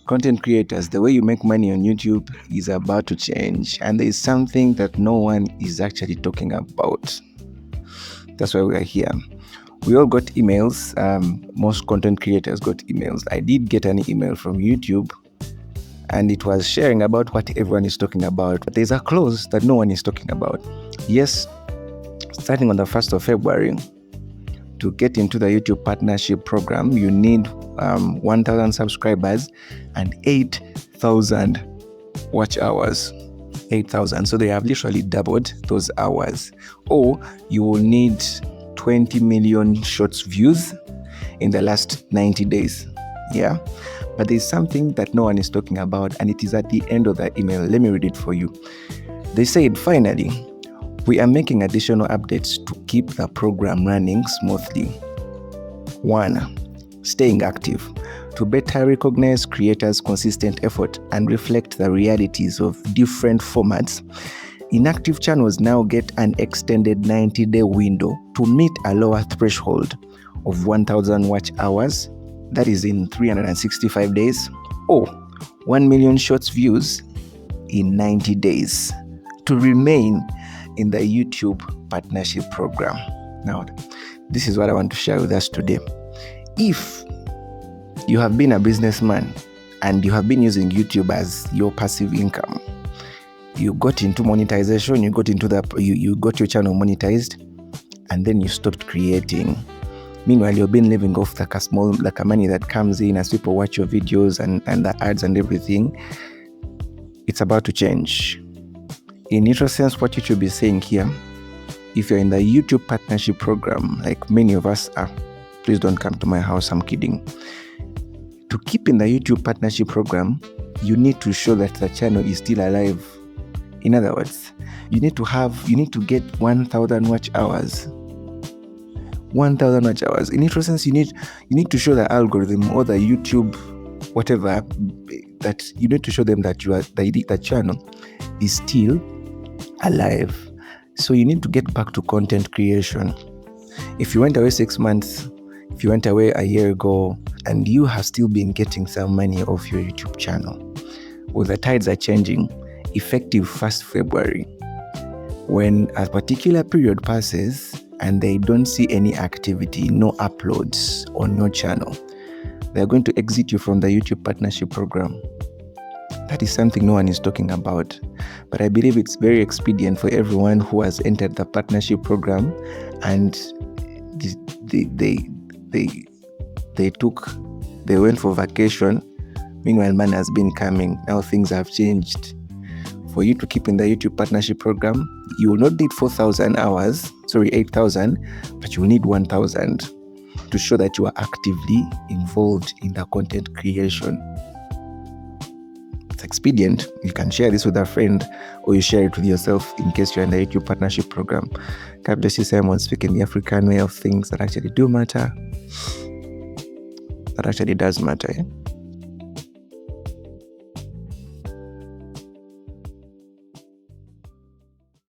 Content creators, the way you make money on YouTube is about to change, and there is something that no one is actually talking about. That's why we are here. We all got emails. Most content creators got emails. I did get an email from YouTube, and it was sharing about what everyone is talking about. But there's a clause that no one is talking about. Yes, starting on the 1st of February, to get into the YouTube partnership program, you need 1,000 subscribers and 8,000 watch hours. 8,000. So they have literally doubled those hours. Or you will need 20 million shorts views in the last 90 days. Yeah. But there's something that no one is talking about, and it is at the end of the email. Let me read it for you. They said, finally, we are making additional updates to keep the program running smoothly. 1. Staying active. To better recognize creators' consistent effort and reflect the realities of different formats, inactive channels now get an extended 90-day window to meet a lower threshold of 1,000 watch hours, that is in 365 days, or 1 million shorts views in 90 days to remain in the YouTube partnership program. Now, this is what I want to share with us today. If you have been a businessman and you have been using YouTube as your passive income, you got into monetization, you got your channel monetized, and then you stopped creating. Meanwhile, you've been living off like a money that comes in as people watch your videos and the ads and everything. It's about to change. In neutral sense, what you should be saying here, if you're in the YouTube partnership program, like many of us are, please don't come to my house, I'm kidding. To keep in the YouTube partnership program, you need to show that the channel is still alive. In other words, you need to get 1,000 watch hours. 1,000 watch hours. In neutral sense, you need to show the algorithm or the YouTube, whatever, that you need to show them that the channel is still alive. So you need to get back to content creation. If you went away 6 months, if you went away a year ago, and you have still been getting some money off your YouTube channel, well, the tides are changing. Effective 1st February, when a particular period passes and they don't see any activity, no uploads on your channel, they're going to exit you from the YouTube partnership program. That is something no one is talking about. But I believe it's very expedient for everyone who has entered the partnership program and they went for vacation. Meanwhile, man has been coming. Now things have changed. For you to keep in the YouTube partnership program, you will not need 8,000, but you will need 1,000 to show that you are actively involved in the content creation. It's expedient. You can share this with a friend, or you share it with yourself in case you're in the YouTube partnership program. God bless you, Simon, speaking the African way of things that actually do matter. That actually does matter.